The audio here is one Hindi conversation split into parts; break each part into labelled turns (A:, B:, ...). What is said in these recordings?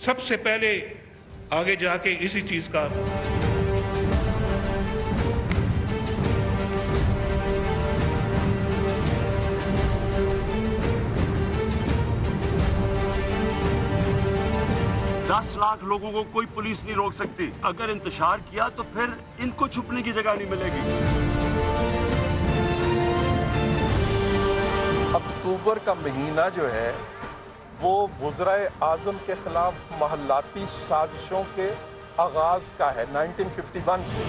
A: सबसे पहले आगे जाके इसी चीज का
B: दस लाख लोगों को कोई पुलिस नहीं रोक सकती। अगर इंतशार किया तो फिर इनको छुपने की जगह नहीं मिलेगी।
C: अक्टूबर का महीना जो है वो वज़राए आज़म के खिलाफ महल्लाती साजिशों के आगाज का है 1951 से।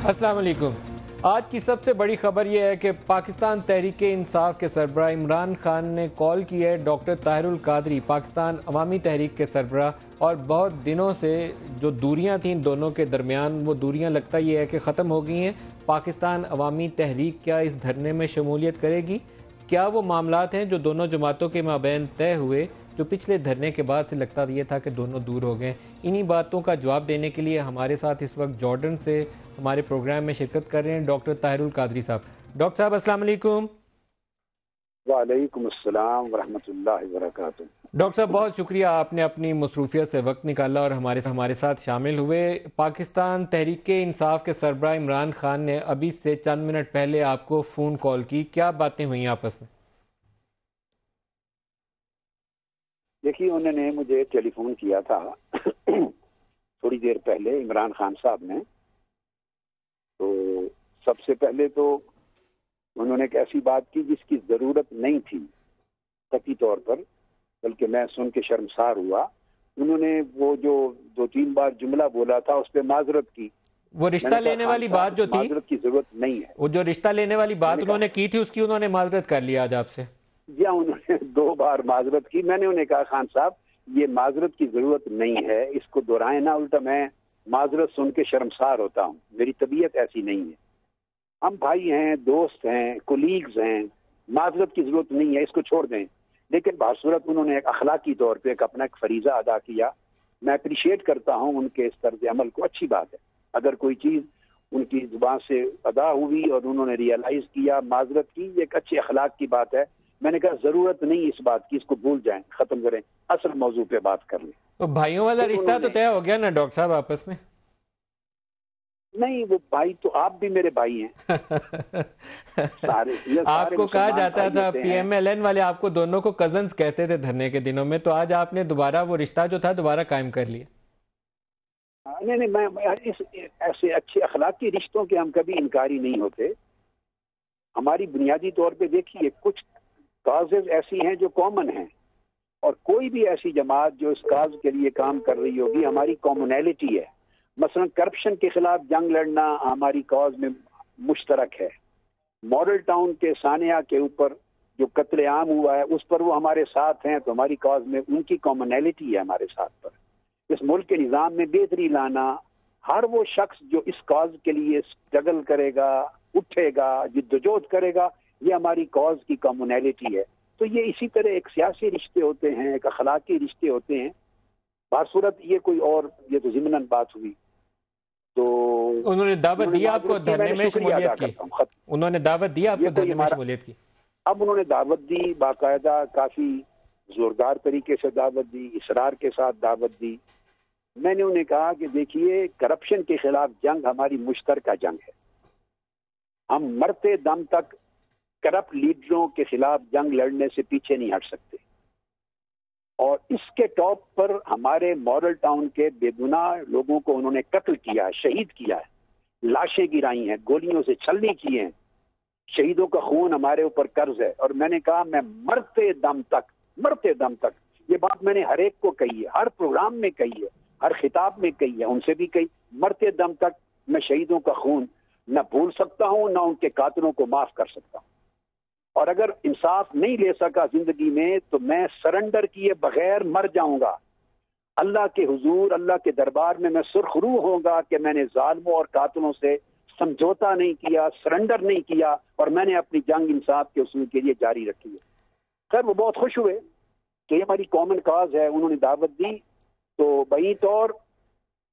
D: अस्सलाम वालेकुम। आज की सबसे बड़ी खबर यह है कि पाकिस्तान तहरीक-ए-इंसाफ के सरबराह इमरान खान ने कॉल की है डॉक्टर ताहिरुल कादरी, पाकिस्तान अवामी तहरीक के सरबराह, और बहुत दिनों से जो दूरियां थीं दोनों के दरमियान, वो दूरियां लगता ये है कि ख़त्म हो गई हैं। पाकिस्तान अवामी तहरीक क्या इस धरने में शमूलियत करेगी? क्या वो मामलात हैं जो दोनों जमातों के माबैन तय हुए, जो पिछले धरने के बाद से लगता ये था कि दोनों दूर हो गए? इन्हीं बातों का जवाब देने के लिए हमारे साथ इस वक्त जॉर्डन से हमारे प्रोग्राम में शिरकत कर रहे हैं डॉक्टर ताहिरुल कादरी साहब। डॉक्टर साहब अस्सलाम वालेकुम।
E: वालेकुम अस्सलाम व रहमतुल्लाहि व बरकातुहू।
D: डॉक्टर साहब बहुत शुक्रिया, आपने अपनी मसरूफियत से वक्त निकाला और हमारे साथ शामिल हुए। पाकिस्तान तहरीक-ए-इंसाफ के सरबराह इमरान खान ने अभी से चंद मिनट पहले आपको फ़ोन कॉल की, क्या बातें हुई आपस में?
E: देखिए, उन्होंने मुझे टेलीफोन किया था थोड़ी देर पहले, इमरान खान साहब ने। तो सबसे पहले तो उन्होंने एक ऐसी बात की जिसकी ज़रूरत नहीं थी कतई तौर पर, बल्कि मैं सुन के शर्मसार हुआ। उन्होंने वो जो 2-3 बार जुमला बोला था उस पर माजरत की।
D: वो रिश्ता लेने वाली बात जो थी,
E: माजरत की जरूरत नहीं है।
D: वो जो रिश्ता लेने वाली बात उन्होंने की थी उसकी उन्होंने माजरत कर लिया आज आपसे?
E: या उन्होंने 2 बार माजरत की। मैंने उन्हें कहा खान साहब ये माजरत की जरूरत नहीं है, इसको दोहराए ना, उल्टा मैं माजरत सुन के शर्मसार होता हूँ। मेरी तबीयत ऐसी नहीं है, हम भाई हैं, दोस्त हैं, कोलीग्स हैं, माजरत की जरूरत नहीं है, इसको छोड़ दें। लेकिन बासूरत उन्होंने एक अखलाकी तौर पे एक अपना एक फरीजा अदा किया। मैं अप्रिशिएट करता हूँ उनके इस तर्ज अमल को, अच्छी बात है। अगर कोई चीज़ उनकी जुबान से अदा हुई और उन्होंने रियलाइज किया, माजरत की, ये एक अच्छी अखलाक की बात है। मैंने कहा जरूरत नहीं इस बात की, इसको भूल जाएं, खत्म करें, असल मौजू पे बात कर लें।
D: तो भाइयों वाला रिश्ता तो तय हो गया ना डॉक्टर साहब आपस में?
E: नहीं, वो भाई तो आप भी मेरे भाई हैं। सारे
D: आपको कहा जाता था, PMLN वाले आपको दोनों को कजन्स कहते थे धरने के दिनों में, तो आज आपने दोबारा वो रिश्ता जो था दोबारा कायम कर लिया।
E: नहीं, मैं इस ऐसे अच्छे अखलाकी रिश्तों के हम कभी इनकारी नहीं होते। हमारी बुनियादी तौर पे देखिए, कुछ काजेज ऐसी हैं जो कॉमन हैं, और कोई भी ऐसी जमात जो इस काज के लिए काम कर रही होगी, हमारी कॉमनैलिटी है। मसलन करप्शन के खिलाफ जंग लड़ना हमारी कॉज में मुश्तरक है। मॉडल टाउन के सानिया के ऊपर जो कत्लेआम हुआ है उस पर वो हमारे साथ हैं, तो हमारी कॉज में उनकी कॉमनैलिटी है हमारे साथ पर। इस मुल्क के निज़ाम में बेहतरी लाना, हर वो शख्स जो इस कॉज के लिए स्ट्रगल करेगा, उठेगा, जिद्दोजहद करेगा, ये हमारी कॉज की कॉमनैलिटी है। तो ये इसी तरह एक सियासी रिश्ते होते हैं, एक अखलाकी रिश्ते होते हैं। बासूरत ये कोई और, ये तो ज़िमनन बात हुई। तो
D: उन्होंने दावत दी आपको धरने में शमूलियत की? उन्होंने दावत दी आपको धरने में शमूलियत की?
E: अब उन्होंने दावत दी, बाकायदा काफी जोरदार तरीके से दावत दी, इसरार के साथ दावत दी। मैंने उन्हें कहा कि देखिए, करप्शन के खिलाफ जंग हमारी मुश्तरका जंग है। हम मरते दम तक करप्ट लीडरों के खिलाफ जंग लड़ने से पीछे नहीं हट सकते। और इसके टॉप पर हमारे मॉडल टाउन के बेगुनाह लोगों को उन्होंने कत्ल किया है, शहीद किया है, लाशें गिराई हैं, गोलियों से छलनी किए हैं। शहीदों का खून हमारे ऊपर कर्ज है। और मैंने कहा मैं मरते दम तक, ये बात मैंने हर एक को कही है, हर प्रोग्राम में कही है, हर खिताब में कही है, उनसे भी कही, मरते दम तक मैं शहीदों का खून न भूल सकता हूं, न उनके कातिलों को माफ कर सकता हूं। और अगर इंसाफ नहीं ले सका जिंदगी में तो मैं सरेंडर किए बगैर मर जाऊंगा। अल्लाह के हुजूर, अल्लाह के दरबार में मैं सुरखरू होगा कि मैंने जालिमों और कातिलों से समझौता नहीं किया, सरेंडर नहीं किया, और मैंने अपनी जंग इंसाफ के उसूल के लिए जारी रखी है। खैर, वो बहुत खुश हुए कि हमारी कॉमन काज है, उन्होंने दावत दी। तो बई तौर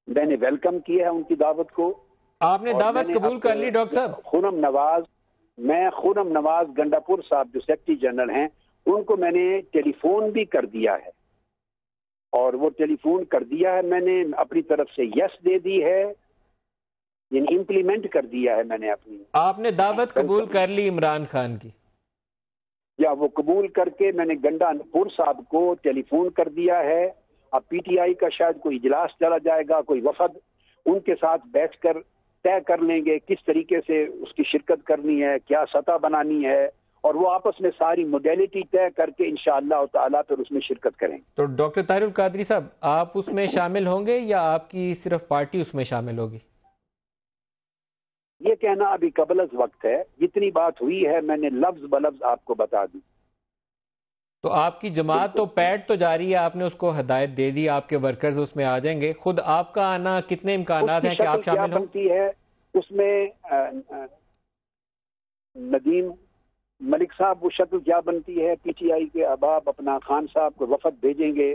E: मैंने वेलकम किया है उनकी दावत को।
D: आपने दावत कबूल कर ली डॉक्टर साहब?
E: मैं खूनम नवाज गंडापुर साहब जो सेक्रेटरी जनरल हैं, उनको मैंने टेलीफोन भी कर दिया है, और वो टेलीफोन कर दिया है मैंने अपनी तरफ से यस दे दी है, यानी इम्प्लीमेंट कर दिया है मैंने अपनी।
D: आपने दावत कबूल कर ली इमरान खान की?
E: या वो कबूल करके मैंने गंडापुर साहब को टेलीफोन कर दिया है। अब पीटीआई का शायद कोई इजलास चला जाएगा, कोई वफद, उनके साथ बैठकर तय कर लेंगे किस तरीके से उसकी शिरकत करनी है, क्या सतह बनानी है, और वो आपस में सारी मोडेलिटी तय करके इंशाअल्लाह ताला फिर उसमें शिरकत करेंगे।
D: तो डॉक्टर ताहिरुल कादरी साहब, आप उसमें शामिल होंगे या आपकी सिर्फ पार्टी उसमें शामिल होगी?
E: ये कहना अभी कबल वक्त है। जितनी बात हुई है मैंने लफ्ज बलफ्ज आपको बता दी।
D: तो आपकी जमात तो पैट तो जारी है, आपने उसको हदायत दे दी, आपके वर्कर्स उसमें आ जाएंगे। खुद आपका आना, कितने इम्कानात हैं कि आप शामिल हों?
E: है उसमें नदीम मलिक साहब, वो शक्ल क्या बनती है? पीटीआई के अहबाब अपना खान साहब को वफद भेजेंगे,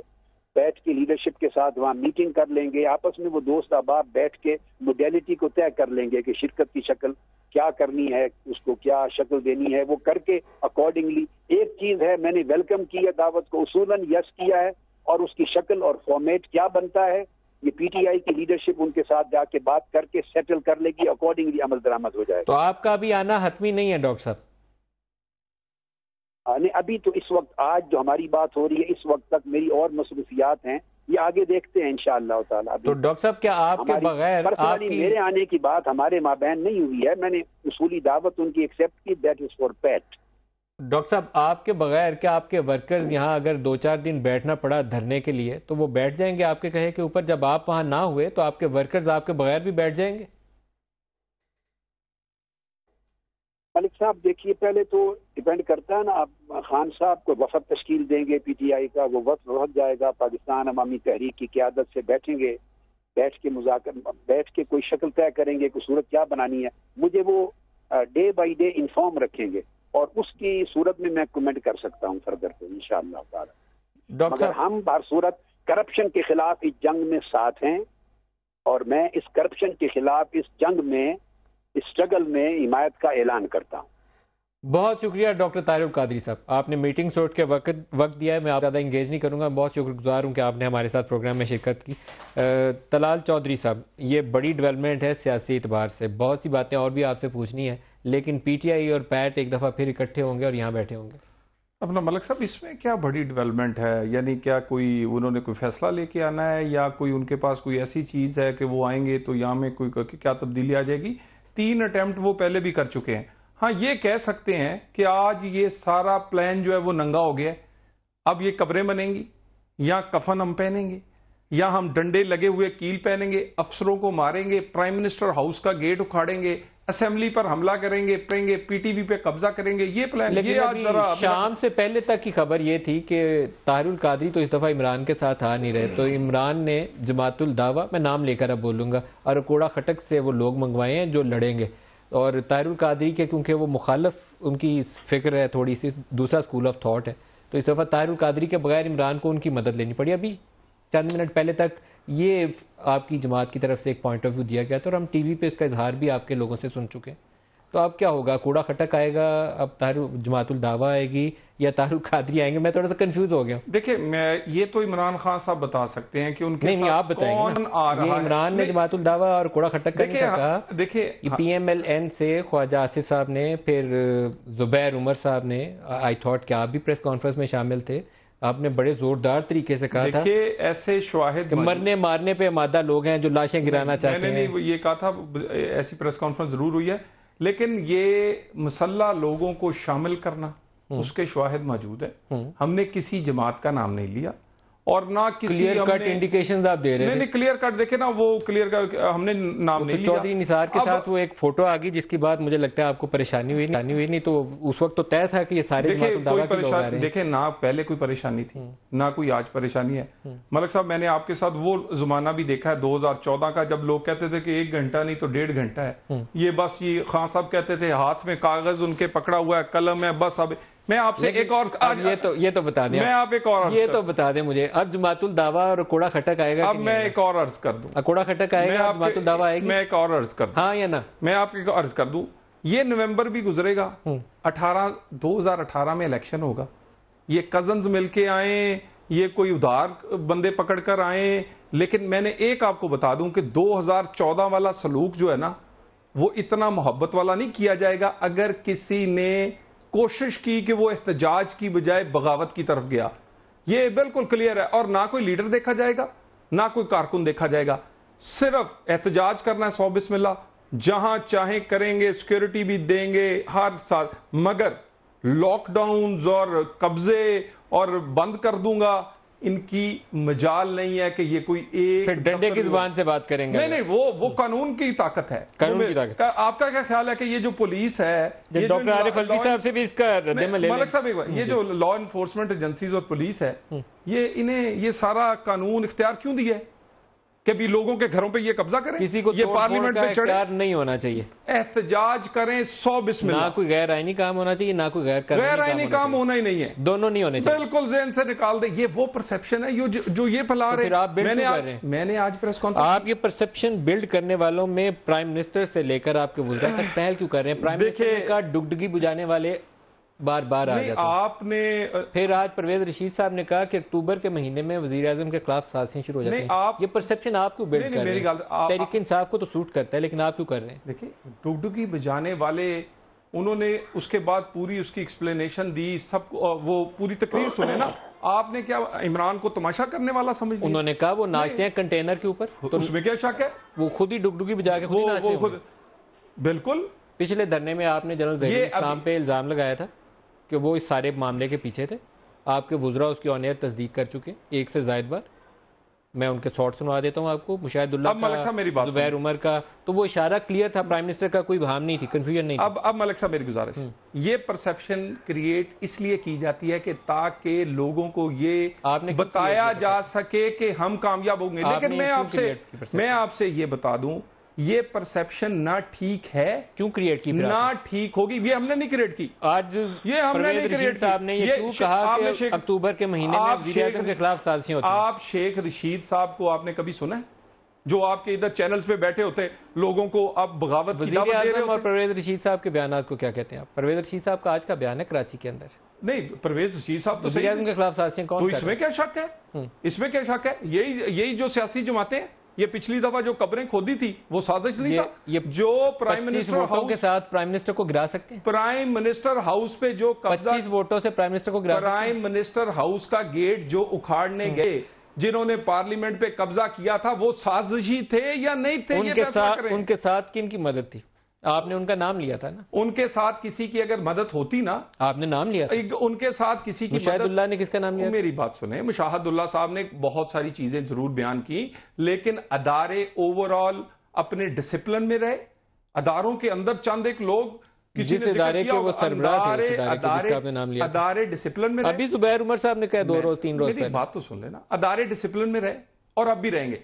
E: बैठ के लीडरशिप के साथ वहाँ मीटिंग कर लेंगे, आपस में वो दोस्त अहबाब बैठ के मोडेलिटी को तय कर लेंगे कि शिरकत की शक्ल क्या करनी है, उसको क्या शक्ल देनी है, वो करके अकॉर्डिंगली। एक चीज है, मैंने वेलकम किया दावत को, उसूलन यस किया है, और उसकी शक्ल और फॉर्मेट क्या बनता है ये पीटीआई की लीडरशिप उनके साथ जाके बात करके सेटल कर लेगी, अकॉर्डिंगली अमल दरामद हो जाएगा।
D: तो आपका अभी आना हतमी नहीं है डॉक्टर साहब?
E: नहीं, अभी तो इस वक्त आज जो हमारी बात हो रही है इस वक्त तक मेरी और मसरूफियात हैं, ये आगे देखते हैं इंशाअल्लाह ताला।
D: तो डॉक्टर साहब क्या आपके बगैर आपकी
E: मेरे आने की बात हमारे माबैन नहीं हुई है, मैंने उसूली दावत उनकी एक्सेप्ट की, that is for PAT.
D: Doctor साहब आपके बगैर क्या आपके वर्कर्स यहाँ अगर 2-4 दिन बैठना पड़ा धरने के लिए तो वो बैठ जाएंगे आपके कहे के ऊपर? जब आप वहां ना हुए तो आपके वर्कर्स आपके बगैर भी बैठ जाएंगे?
E: मलिक साहब देखिए, पहले तो डिपेंड करता है ना, आप खान साहब को वफद तश्कील देंगे पीटीआई का, वो वफद जाएगा, पाकिस्तान अवामी तहरीक की क़यादत से बैठेंगे, बैठ के कोई शक्ल तय करेंगे, कोई सूरत क्या बनानी है, मुझे वो डे बाई डे इन्फॉर्म रखेंगे, और उसकी सूरत में मैं कमेंट कर सकता हूँ फर्दर पे इंशाअल्लाह ताला। मगर हम हर सूरत करप्शन के खिलाफ इस जंग में साथ हैं, और मैं इस करप्शन के खिलाफ इस जंग में, इस स्ट्रगल में हिमायत का ऐलान करता हूँ।
D: बहुत शुक्रिया डॉक्टर ताहिरुल कादरी साहब, आपने मीटिंग सोट के वक्त दिया है। मैं आप ज़्यादा इंगेज नहीं करूँगा, बहुत शुक्रगुजार हूँ कि आपने हमारे साथ प्रोग्राम में शिरकत की। तलाल चौधरी साहब, ये बड़ी डेवलपमेंट है सियासी एतबार से, बहुत सी बातें और भी आपसे पूछनी है, लेकिन पीटीआई और पैट एक दफ़ा फिर इकट्ठे होंगे और यहाँ बैठे होंगे।
C: अपना मलिक साहब, इसमें क्या बड़ी डेवलपमेंट है? यानी क्या कोई उन्होंने कोई फैसला लेके आना है, या कोई उनके पास कोई ऐसी चीज़ है कि वो आएंगे तो यहाँ में कोई क्या तब्दीली आ जाएगी? 3 अटेम्प्ट वो पहले भी कर चुके हैं। हाँ, ये कह सकते हैं कि आज ये सारा प्लान जो है वो नंगा हो गया है। अब ये कब्रें बनेंगी, या कफन हम पहनेंगे, या हम डंडे लगे हुए कील पहनेंगे, अफसरों को मारेंगे, प्राइम मिनिस्टर हाउस का गेट उखाड़ेंगे, असेंबली पर हमला करेंगे, पीटीवी पे कब्जा करेंगे, ये प्लान। ये आज जरा
D: शाम से पहले तक की खबर ये थी कि ताहिरुल कादरी तो इस दफा इमरान के साथ आ नहीं रहे, तो इमरान ने जमातुल दावा, मैं नाम लेकर अब बोलूंगा, और कूड़ा खटक से वो लोग मंगवाए हैं जो लड़ेंगे, और ताहिरुल कादरी के क्योंकि वो मुखालफ उनकी फिक्र है, थोड़ी सी दूसरा स्कूल ऑफ थॉट है, तो इस दफा ताहिरुल कादरी के बगैर इमरान को उनकी मदद लेनी पड़ी। अभी चंद मिनट पहले तक ये आपकी जमात की तरफ से एक पॉइंट ऑफ व्यू दिया गया था, और हम टीवी पे इसका इजहार भी आपके लोगों से सुन चुके हैं। तो अब क्या होगा? कूड़ा खटक आएगा, अब जमातुल दावा आएगी, या ताहिरुल कादरी आएंगे? मैं थोड़ा सा कंफ्यूज हो गया।
C: देखिए, मैं ये तो इमरान खान साहब बता सकते हैं कि उनके
D: नहीं, आप बताएंगे ना। आ रहा इमरान ने जमातुल दावा और कूड़ा खटक करने का कहा।
C: देखिए,
D: PMLN से ख्वाजा आसिफ साहब ने, फिर जुबैर उमर साहब ने, आई थॉट कि आप भी प्रेस कॉन्फ्रेंस में शामिल थे, आपने बड़े जोरदार तरीके से कहा था
C: ऐसे शाहिद
D: मरने मारने पे आमादा लोग हैं जो लाशें गिराना चाहते हैं।
C: मैंने ये कहा था, ऐसी प्रेस कॉन्फ्रेंस जरूर हुई है, लेकिन ये मुसल्ला लोगों को शामिल करना, उसके शाहिद मौजूद है। हमने किसी जमात का नाम नहीं लिया, और ना किसी
D: क्लियर कट इंडिकेशंस आप दे रहे थे।
C: नहीं, क्लियर कट देखे ना, वो क्लियर कट हमने नाम नहीं लिया।
D: चौधरी निसार के साथ वो एक फोटो आ गई, जिसके बाद मुझे लगता है आपको परेशानी हुई नहीं, तो उस वक्त तो तय था कि ये सारे जमातुल दावा के लोग आ रहे हैं।
C: देखे ना, पहले कोई परेशानी थी ना कोई आज परेशानी है। मलिक साहब, मैंने आपके साथ वो जमाना भी देखा है 2014 का, जब लोग कहते थे कि 1 घंटा नहीं तो 1.5 घंटा है, ये बस ये खान साहब कहते थे हाथ में कागज उनके पकड़ा हुआ है, कलम है, बस अब मैं आपसे एक और
D: अब ये तो बता दें,
C: मैं आप एक और
D: ये तो बता दें मुझे, अब जमातुल दावा और कूड़ा खटक आएगा?
C: अब मैं एक और अर्ज कर दूं,
D: कूड़ा खटक आएगा, जमातुल दावा आएगी?
C: मैं एक और अर्ज कर दूं,
D: हाँ या ना?
C: मैं आपको एक अर्ज कर दूं, ये नवंबर भी गुजरेगा, 2018 में इलेक्शन होगा, ये कजन्स मिलके आए, ये कोई उधार बंदे पकड़ कर आए, लेकिन मैंने एक आपको बता दूं कि 2014 वाला सलूक जो है ना, वो इतना मोहब्बत वाला नहीं किया जाएगा अगर किसी ने कोशिश की कि वो एहतजाज की बजाय बगावत की तरफ गया। ये बिल्कुल क्लियर है। और ना कोई लीडर देखा जाएगा, ना कोई कारकुन देखा जाएगा, सिर्फ एहतजाज करना है, 100 बिस्मिल्लाह, जहां चाहे करेंगे, सिक्योरिटी भी देंगे हर साल, मगर लॉकडाउन और कब्जे और बंद कर दूंगा, इनकी मजाल नहीं है कि ये कोई एक
D: फिर डंडे की जुबान से बात करेंगे।
C: नहीं, वो कानून की ताकत है,
D: कानून की ताकत।
C: आपका क्या ख्याल है कि ये जो पुलिस है,
D: डॉक्टर आरिफ अलवी साहब से भी इसका
C: मलिक साहब, ये जो लॉ एनफोर्समेंट एजेंसीज और पुलिस है, ये इन्हें ये सारा कानून इख्तियार क्यों दिया है कि भी लोगों के घरों पे ये कब्जा करें?
D: किसी को
C: ये पार्लियामेंट पे चढ़े
D: नहीं होना चाहिए,
C: एहतजाज करें, 100 बिस्मिल्लाह।
D: ना कोई गैर आईनी काम होना चाहिए, ना कोई गैर
C: आईनी काम होना ही नहीं है,
D: दोनों नहीं होने चाहिए।
C: बिल्कुल ज़हन से निकाल दे। ये वो परसेप्शन है जो ये फैला रहे। मैंने आज प्रेस कॉन्फ्रेंस, आप
D: ये परसेप्शन बिल्ड करने वालों में प्राइम मिनिस्टर से लेकर आपके वुज़रा तक पहल क्यों कर रहे हैं? प्राइम मिनिस्टर का डुगडुगी बुझाने वाले बार बार आ जाते हैं।
C: आपने
D: फिर आज परवेज रशीद साहब ने कहा कि अक्टूबर के महीने में वजीर आजम के खिलाफ साजिशें शुरू हो जाती हैं। ये परसेप्शन आप क्यों बिल्ड कर रहे हैं? तहरीक इंसाफ को तो सूट करता है, लेकिन आप क्यों कर रहे हैं?
C: देखिए, डुगडुगी बजाने वाले, उन्होंने उसके बाद पूरी उसकी एक्सप्लेनेशन दी, सब वो पूरी तकरीर सुने ना, आपने क्या इमरान को तमाशा करने वाला समझ लिया?
D: उन्होंने कहा वो नाचते हैं कंटेनर के ऊपर,
C: तो उसमें क्या शक है?
D: वो खुद ही डुगडुगी बजा के खुद
C: बिल्कुल।
D: पिछले धरने में आपने जनरल ज़हीरुल इस्लाम पे इल्जाम लगाया था कि वो इस सारे मामले के पीछे थे। आपके वुज़रा उसकी ऑन एयर तस्दीक कर चुके हैं एक से ज़ायद बार। मैं उनके शॉर्ट सुनवा देता हूँ आपको, मुशाहिदुल्लाह का, ज़ुबैर उमर का, तो वो इशारा क्लियर था, प्राइम मिनिस्टर का कोई भाम नहीं थी, कंफ्यूजन नहीं थी।
C: अब मलिक साहब, मेरी गुजारिश, ये परसेप्शन क्रिएट इसलिए की जाती है कि ताकि लोगों को ये आपने बताया जा सके कि हम कामयाब होंगे। लेकिन मैं आपसे ये बता दूं, ये परसेप्शन ना ठीक है।
D: क्यों क्रिएट की?
C: ना ठीक होगी, ये हमने नहीं क्रिएट की।
D: आज
C: ये हमने नहीं क्रिएट
D: साहब ने ये क्यों कहा कि अक्टूबर के महीने में वज़ीर आज़म के खिलाफ साजिशें होती हैं?
C: आप शेख रशीद साहब को आपने कभी सुना है, जो आपके इधर चैनल्स पे बैठे होते लोगों को आप बगावत की दावत दे रहे होते?
D: और परवेज रशीद साहब के बयान को क्या कहते हैं आप? परवेज रशीद साहब का आज का बयान है कराची के अंदर।
C: नहीं, परवेज रशीद साहब तो
D: वज़ीर आज़म के खिलाफ साजिशें कौन?
C: तो इसमें क्या शक है? इसमें क्या शक है? यही जो सियासी जमातें हैं, ये पिछली दफा जो कब्रें खोदी थी वो साजिश नहीं था।
D: ये
C: जो प्राइम मिनिस्टर हाउस
D: के साथ प्राइम मिनिस्टर को गिरा सकते हैं।
C: प्राइम मिनिस्टर हाउस पे जो कब्जा,
D: 25 वोटों से प्राइम मिनिस्टर को गिरा,
C: प्राइम मिनिस्टर हाउस का गेट जो उखाड़ने गए, जिन्होंने पार्लियामेंट पे कब्जा किया था, वो साजिशी थे या नहीं थे?
D: उनके साथ किन की मदद थी? आपने उनका नाम लिया था ना।
C: उनके साथ किसी की अगर मदद होती ना,
D: आपने नाम लिया,
C: उनके साथ किसी की
D: मुशाहिदुल्लाह ने किसका नाम लिया?
C: मेरी बात सुने, मुशाहिदुल्लाह साहब ने बहुत सारी चीजें जरूर बयान की, लेकिन अदारे ओवरऑल अपने डिसिप्लिन में रहे। अदारों के अंदर चंद एक लोग,
D: जिस इदारे के वो सरबराह थे, जिसका आपने नाम लिया,
C: अदारे डिसिप्लिन में रहे।
D: अभी ज़ुबैर उमर साहब ने कहा 2 रोज 3 रोज पहले।
C: बात तो सुन लेना, अदारे डिसिप्लिन में रहे और अब भी रहेंगे।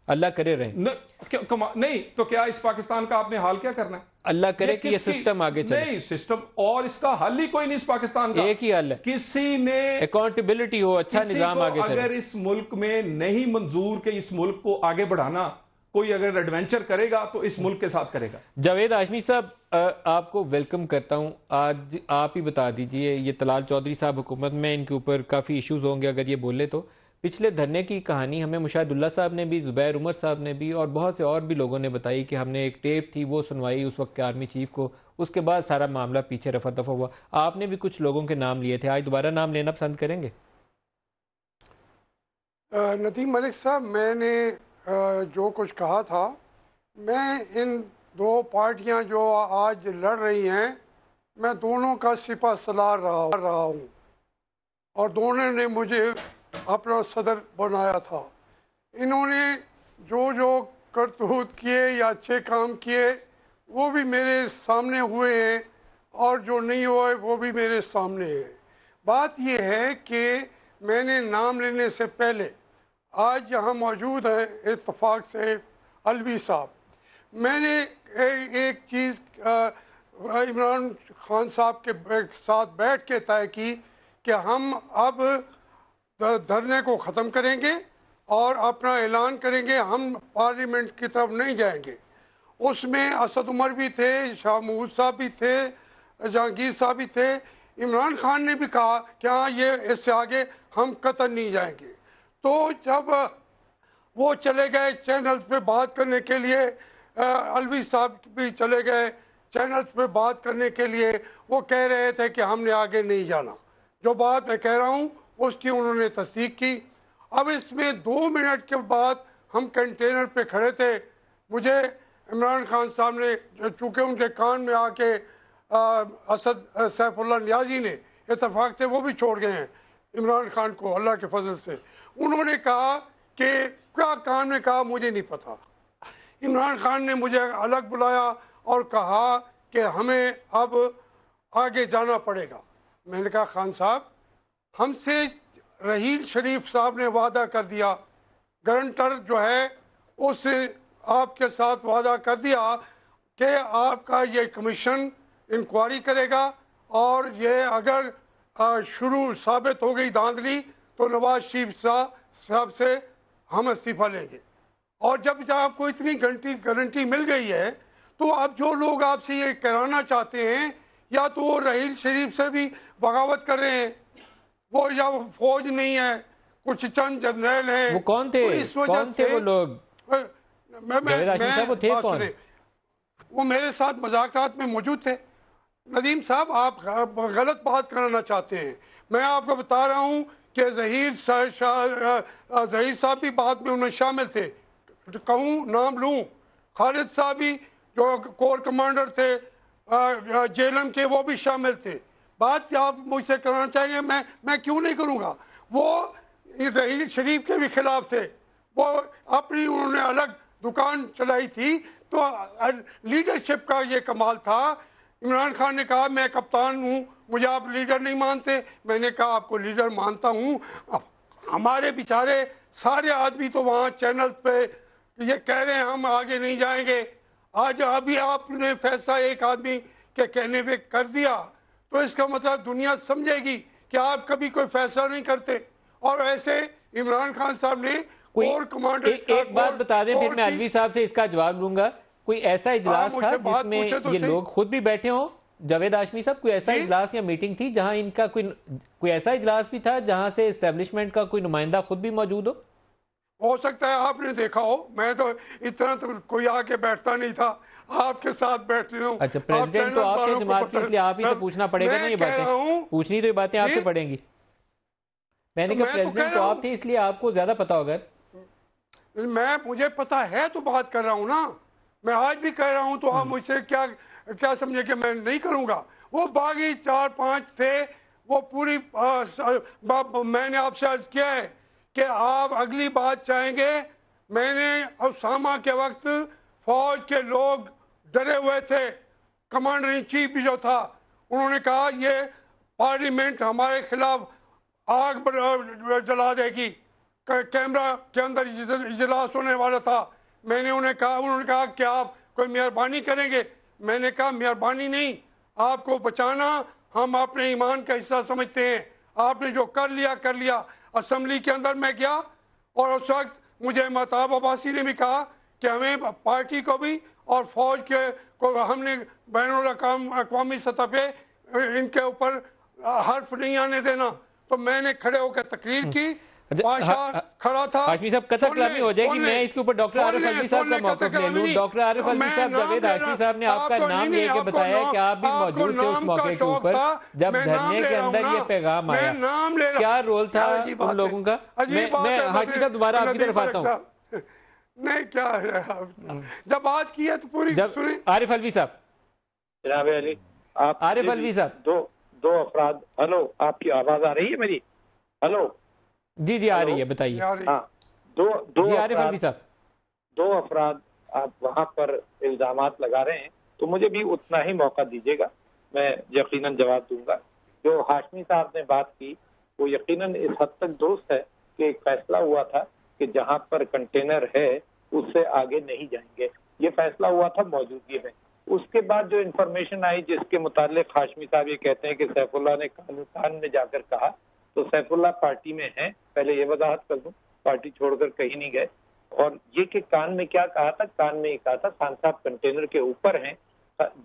D: अल्लाह करे रहे।
C: नहीं तो क्या इस पाकिस्तान का आपने हाल क्या करना है?
D: अल्लाह करे कि ये सिस्टम आगे चले।
C: नहीं, सिस्टम और इसका हल ही कोई नहीं इस पाकिस्तान का।
D: एक ही हल है,
C: किसी ने
D: अकाउंटेबिलिटी हो, अच्छा निजाम आगे चले।
C: अगर इस मुल्क में नहीं मंजूर के इस मुल्क को आगे बढ़ाना, कोई अगर एडवेंचर करेगा तो इस मुल्क के साथ करेगा।
D: जावेद हाशमी साहब, आपको वेलकम करता हूं। आज आप ही बता दीजिए, ये तलाल चौधरी साहब हुकूमत में, इनके ऊपर काफ़ी इश्यूज होंगे अगर ये बोले तो। पिछले धरने की कहानी हमें मुशाहिदुल्लाह साहब ने भी, ज़ुबैर उमर साहब ने भी और बहुत से और भी लोगों ने बताई कि हमने एक टेप थी वो सुनवाई उस वक्त के आर्मी चीफ को, उसके बाद सारा मामला पीछे रफा दफा हुआ। आपने भी कुछ लोगों के नाम लिए थे, आज दोबारा नाम लेना पसंद करेंगे?
F: नदीम मलिक साहब, मैंने जो कुछ कहा था, मैं इन 2 पार्टियां जो आज लड़ रही हैं, मैं दोनों का सिपा सलार रहा हूँ और दोनों ने मुझे अपना सदर बनाया था। इन्होंने जो करतूत किए या अच्छे काम किए वो भी मेरे सामने हुए हैं और जो नहीं हुए वो भी मेरे सामने है। बात यह है कि मैंने नाम लेने से पहले, आज यहाँ मौजूद हैं इत्तफाक से अलवी साहब, मैंने एक चीज़ इमरान खान साहब के साथ बैठ के तय की कि हम अब धरने को ख़त्म करेंगे और अपना ऐलान करेंगे, हम पार्लियामेंट की तरफ नहीं जाएंगे। उसमें असद उमर भी थे, शाह महमूद साहब भी थे, जहांगीर साहब भी थे। इमरान खान ने भी कहा कि हाँ ये इससे आगे हम कतई नहीं जाएंगे। तो जब वो चले गए चैनल्स पे बात करने के लिए, अलवी साहब भी चले गए चैनल्स पे बात करने के लिए, वो कह रहे थे कि हमने आगे नहीं जाना। जो बात मैं कह रहा हूँ उसकी उन्होंने तस्दीक की। अब इसमें 2 मिनट के बाद हम कंटेनर पे खड़े थे, मुझे इमरान खान साहब ने, चूँकि उनके कान में आके असद सैफुल्लाह नियाजी ने इत्तेफाक से वो भी छोड़ गए हैं इमरान खान को अल्लाह के फजल से, उन्होंने कहा कि क्या कान में कहा मुझे नहीं पता। इमरान खान ने मुझे अलग बुलाया और कहा कि हमें अब आगे जाना पड़ेगा। मैंने कहा खान साहब, हमसे रहील शरीफ साहब ने वादा कर दिया, गारंटर जो है उससे आपके साथ वादा कर दिया कि आपका ये कमीशन इंक्वायरी करेगा और ये अगर शुरू साबित हो गई धांधली तो नवाज शरीफ साहब से हम इस्तीफ़ा लेंगे। और जब आपको इतनी गारंटी मिल गई है तो अब जो लोग आपसे ये कराना चाहते हैं या तो वो रहील शरीफ से भी बगावत कर रहे हैं, वो या वो फौज नहीं है, कुछ चंद जर्नल हैं।
D: वो कौन थे?
F: तो इस वजह
D: कौन थे वो लोग?
F: वो थे कौन? वो मेरे साथ मुज़ाकरात में मौजूद थे। नदीम साहब, आप गलत बात कराना चाहते हैं। मैं आपको बता रहा हूँ कि ज़हीर साहब भी बाद में उनमें शामिल थे, कहूँ नाम लूँ, खालिद साहब भी जो कोर कमांडर थे जेलम के, वो भी शामिल थे। बात आप मुझसे कराना चाहिए, मैं क्यों नहीं करूँगा। वो रहील शरीफ के भी खिलाफ थे, वो अपनी उन्होंने अलग दुकान चलाई थी। तो लीडरशिप का ये कमाल था। इमरान खान ने कहा मैं कप्तान हूँ, मुझे आप लीडर नहीं मानते। मैंने कहा आपको लीडर मानता हूँ। हमारे बेचारे सारे आदमी तो वहाँ चैनल पे ये कह रहे हैं हम आगे नहीं जाएंगे। आज अभी आपने फैसला एक आदमी के कहने पे कर दिया तो इसका मतलब दुनिया समझेगी कि आप कभी कोई फैसला नहीं करते। और ऐसे इमरान खान साहब ने कोर कमांडर
D: एक बात बता दें, फिर मैं अलवी साहब से इसका जवाब लूंगा। कोई ऐसा इजलास था जिसमें ये लोग खुद भी बैठे हों? जावेद हाशमी साहब, कोई ऐसा इजलास या मीटिंग थी जहां इनका कोई ऐसा इजलास भी था जहां से एस्टेब्लिशमेंट का कोई नुमाइंदा खुद भी मौजूद हो
F: सकता है आपने देखा हो। मैं तो इतना तो कोई आके बैठता नहीं था, आपके साथ बैठते हूँ।
D: अच्छा, प्रेसिडेंट तो आपके जमात की, इसलिए आप ही से पूछना पड़ेगा ना ये बातें, पूछनी तो ये बातें आपसे पड़ेंगी। मैंने कहा प्रेसिडेंट तो आप थे इसलिए आपको ज्यादा पता होगा।
F: मुझे पता है तो बात कर रहा हूँ ना, मैं आज भी कह रहा हूँ। तो आप मुझसे क्या समझे कि मैं नहीं करूँगा। वो बागी 4-5 थे, वो पूरी मैंने आपसे अर्ज किया है कि आप अगली बात चाहेंगे। मैंने उसामा के वक्त फौज के लोग डरे हुए थे, कमांडर इन चीफ भी जो था, उन्होंने कहा ये पार्लियामेंट हमारे खिलाफ आग जला देगी। कैमरा के अंदर इजलास होने वाला था। उन्होंने कहा कि आप कोई मेहरबानी करेंगे। मैंने कहा मेहरबानी नहीं, आपको बचाना हम अपने ईमान का हिस्सा समझते हैं। आपने जो कर लिया। असम्बली के अंदर मैं गया और उस वक्त मुझे महताब अब्बासी ने भी कहा कि हमें पार्टी को भी और फौज को हमने बैनुल अक़वामी सतह पे इनके ऊपर हर्फ नहीं आने देना। तो मैंने खड़े होकर तकरीर की, बादशाह खड़ा था।
D: हाशमी साहब कथक कलामी हो जाएगी, मैं इसके ऊपर डॉक्टर आरिफ अलवी साहब का मौक़िफ़ ले लूं। डॉक्टर आरिफ अलवी साहब, जावेद हाशमी साहब ने आपका नाम लेके बताया कि आप भी मौजूद थे उस मौके के ऊपर जब धरने के अंदर ये पैगाम आया। क्या रोल था उन लोगों का? मैं हाशमी साहब दोबारा आपकी तरफ आता हूँ।
F: नहीं, क्या है जब बात की है तो पूरी सुनी।
D: आरिफ अलवी साहब,
G: जनाब अली, आप
D: आरिफ अलवी साहब,
G: दो अफराद। हेलो, आपकी आवाज आ रही है मेरी? हेलो
D: जी आ रही है, बताइए।
G: हाँ, दो अफराद आप वहाँ पर इल्जामात लगा रहे हैं तो मुझे भी उतना ही मौका दीजिएगा, मैं यकीनन जवाब दूंगा। जो हाशमी साहब ने बात की वो यकीनन इस हद तक दुरुस्त है कि एक फैसला हुआ था कि जहाँ पर कंटेनर है उससे आगे नहीं जाएंगे। ये फैसला हुआ था मौजूदगी में। उसके बाद जो इन्फॉर्मेशन आई जिसके मुतालिक हाशमी साहब ये कहते हैं कि सैफुल्लाह ने कान में जाकर कहा, तो सैफुल्लाह पार्टी में है, पहले ये वजाहत कर दूं, पार्टी छोड़कर कहीं नहीं गए। और ये कि कान में क्या कहा था, कान में ये कहा था खान साहब कंटेनर के ऊपर हैं।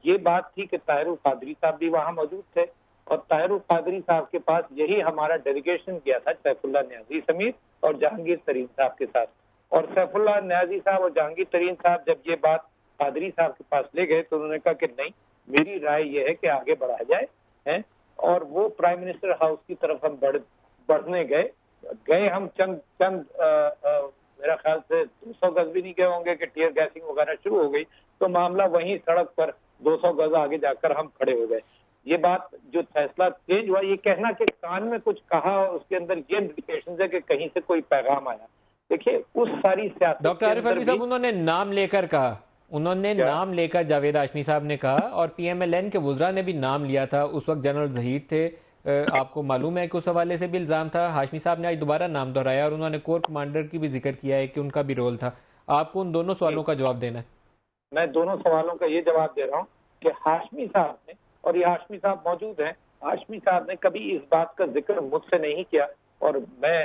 G: ये बात थी कि ताहिरुल कादरी साहब भी वहां मौजूद थे और ताहिरुल कादरी साहब के पास यही हमारा डेलीगेशन गया था सैफुल्लाह न्याजी समीर और जहांगीर तरीन साहब के साथ। और सैफुल्लाह न्याजी साहब और जहांगीर तरीन साहब जब ये बात कादरी साहब के पास ले गए तो उन्होंने कहा कि नहीं, मेरी राय ये है कि आगे बढ़ाया जाए है। और वो प्राइम मिनिस्टर हाउस की तरफ हम बढ़ने गए हम चंद मेरा ख्याल से 200 गज भी नहीं गए होंगे कि टीयर गैसिंग वगैरह शुरू हो गई, तो मामला वहीं सड़क पर 200 गज आगे जाकर हम खड़े हो गए। ये बात जो फैसला चेंज हुआ, ये कहना कि कान में कुछ कहा और उसके अंदर ये इंडिकेशन है कि कहीं से कोई पैगाम आया, देखिए उस सारी सियासत
D: डॉक्टर आरिफ अलवी साहब उन्होंने नाम लेकर कहा, उन्होंने नाम लेकर जावेद हाशमी साहब ने कहा और PMLN के वुज़रा ने भी नाम लिया था। उस वक्त जनरल ज़हीर थे, आपको मालूम है कि उस हवाले से भी इल्ज़ाम था। हाशमी साहब ने आज दोबारा नाम दोहराया और उन्होंने कोर कमांडर की भी जिक्र किया है कि उनका भी रोल था। आपको उन दोनों सवालों का जवाब देना है।
G: मैं दोनों सवालों का ये जवाब दे रहा हूँ कि हाशमी साहब ने, और ये हाशमी साहब मौजूद हैं, हाशमी साहब ने कभी इस बात का जिक्र मुझसे नहीं किया और मैं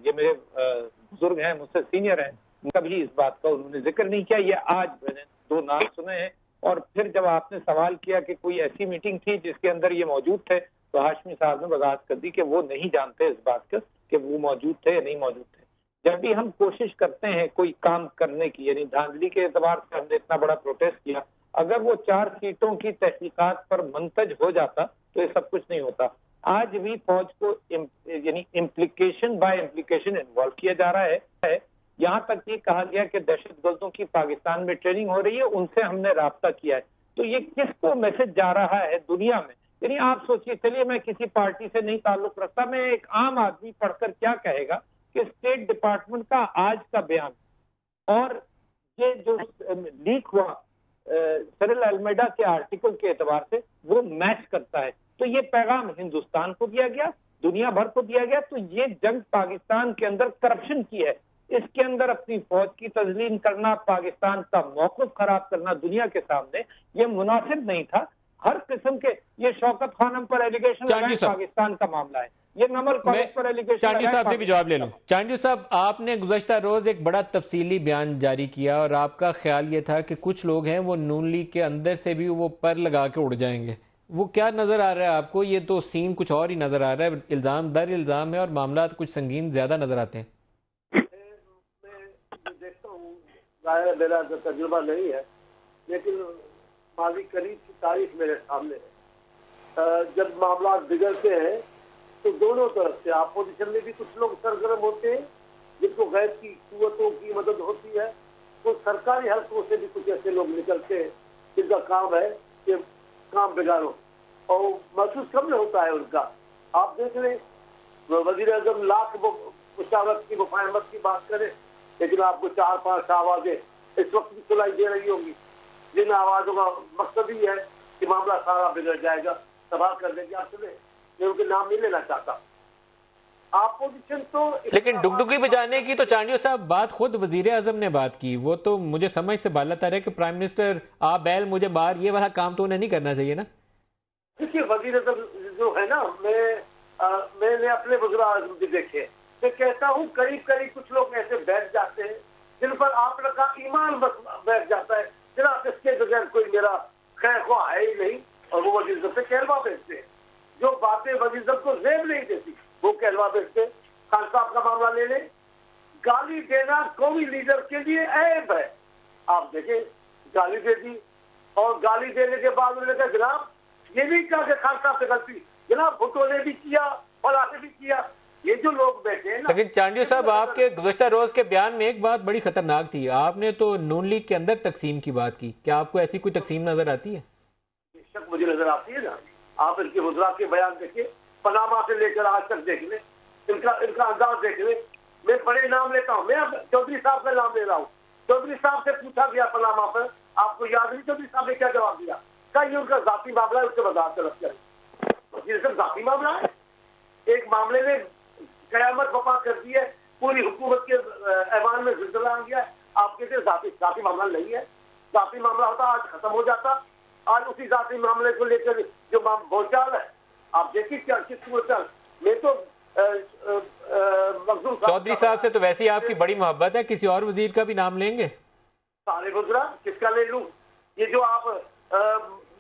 G: ये मेरे बुजुर्ग हैं, मुझसे सीनियर हैं, कभी इस बात का उन्होंने जिक्र नहीं किया। ये आज मैंने 2 नाम सुने हैं और फिर जब आपने सवाल किया कि कोई ऐसी मीटिंग थी जिसके अंदर ये मौजूद थे, तो हाशमी साहब ने वजाहत कर दी कि वो नहीं जानते इस बात का कि वो मौजूद थे या नहीं मौजूद थे। जब भी हम कोशिश करते हैं कोई काम करने की, यानी धांधली के एतबार से हमने इतना बड़ा प्रोटेस्ट किया, अगर वो 4 सीटों की तहकीकात पर मंतज हो जाता तो ये सब कुछ नहीं होता। आज भी फौज को यानी इम्प्लीकेशन बाय इम्प्लीकेशन इन्वॉल्व किया जा रहा है। यहाँ तक ये कहा गया कि दहशतगर्दों की पाकिस्तान में ट्रेनिंग हो रही है, उनसे हमने राब्ता किया है। तो ये किसको मैसेज जा रहा है दुनिया में? यानी आप सोचिए, चलिए मैं किसी पार्टी से नहीं ताल्लुक रखता, मैं एक आम आदमी पढ़कर क्या कहेगा कि स्टेट डिपार्टमेंट का आज का बयान और ये जो लीक हुआ सिरिल अल्मेडा के आर्टिकल के एतबार से वो मैच करता है। तो ये पैगाम हिंदुस्तान को दिया गया, दुनिया भर को दिया गया। तो ये जंग पाकिस्तान के अंदर करप्शन की है, इसके अंदर अपनी फौज की तजलील करना, पाकिस्तान का मौक़िफ़ खराब करना दुनिया के सामने, ये मुनासिब नहीं था। हर किस्म के ये शौकत खानम पर एलिगेशन पाकिस्तान का मामला है, ये नमल कॉलेज पर एलिगेशन।
D: चांडी साहब से भी जवाब ले लूं। चांडी साहब, आपने गुज़श्ता रोज एक बड़ा तफसीली बयान जारी किया और आपका ख्याल ये था कि कुछ लोग हैं वो नून लीग के अंदर से भी वो पर लगा के उड़ जाएंगे। वो क्या नजर आ रहा है आपको? ये तो सीन कुछ और ही नजर आ रहा है, इल्जाम दर इल्जाम है और मामला कुछ संगीन ज्यादा नजर आते हैं।
H: मैं देखता हूँ, मेरा तजुर्बा नहीं है, लेकिन माजी करीब की तारीख मेरे सामने है। जब मामला बिगड़ते हैं तो दोनों तरफ से अपोजिशन में भी कुछ लोग सरगर्म होते हैं जिनको गैर की कुव्वतों की मदद होती है, तो सरकारी हल्कों से भी कुछ ऐसे लोग निकलते हैं जिनका काम है कि काम बिगाड़ो, और महसूस कम नहीं होता है उनका। आप देख लें, वजीर आजम लाख मुशावरत की मुफाहमत की बात करें, लेकिन आपको 4-5 आवाजें इस वक्त भी सुनाई दे रही होंगी जिन आवाजों का मकसद ही है कि मामला सारा बिगड़ जाएगा, तबाह कर देंगे। आप सुने, मैं उनके नाम नहीं लेना चाहता। अपोजिशन तो,
D: लेकिन डुगडुगी बजाने की तो चांडियो साहब बात खुद वजीर आजम ने बात की, वो तो मुझे समझ से बाला तर है कि प्राइम मिनिस्टर आप बैल मुझे बाहर, ये वाला काम तो उन्हें नहीं करना चाहिए ना।
H: देखिए वजीर आजम जो है ना, मैंने अपने वज़ीर आज़म भी देखे, मैं कहता हूँ करीब करीब कुछ लोग ऐसे बैठ जाते हैं जिन पर आप लोग का ईमान बैठ जाता है, जनाब इसके बगैर कोई मेरा खैर ख्वाह है ही नहीं, और वो वजीर आज़म पे कहलवा भेजते हैं। जो बातें वजीर आज़म को जेब नहीं देती वो कहलवा भेजते। खान साहब का मामला ले लें, गाली देना कौमी लीडर के लिए ऐब है। आप देखें, गाली दे दी और गाली देने के बाद उन्होंने कहा जनाब ये नहीं कहा कि खान साहब से गलती, जनाब भुट्टो ने भी किया और आपने भी किया। ये जो लोग बैठे हैं ना, लेकिन
D: चांडियो साहब आपके गुज़श्ता रोज के बयान में एक बात बड़ी खतरनाक थी, आपने तो नून लीग के अंदर तकसीम की बात की। क्या आपको ऐसी कोई तकसीम नजर आती है?
H: बेशक मुझे नजर आती है ना। आप इनके वज़रा के बयान देखिए, पनामा से लेकर आज तक देख लें, इनका अंदाज देख लें। मैं बड़े नाम लेता हूँ, मैं चौधरी साहब का नाम ले रहा हूँ। चौधरी साहब से पूछा गया पनामा पर, आपको याद नहीं चौधरी साहब ने क्या जवाब दिया? क्या ये उनका जाती मामला है, उसके वजाहत तलब करें। ये सब जाती मामला है। एक मामले में कयामत वफा कर दी है, पूरी हुकूमत के ऐवान में जिल्जला आ गया। आप कहते हैं जाती मामला नहीं है। जाती मामला होता, आज खत्म हो जाता। आज उसी जाती मामले को लेकर जो बोलचाल है, आप देखिए क्या किस बोलचाल में तो
D: चौधरी साहब से तो वैसे ही आपकी बड़ी मोहब्बत है, किसी और वजीर का भी नाम लेंगे?
H: सारे गुजरा किसका ले लूं? ये जो आप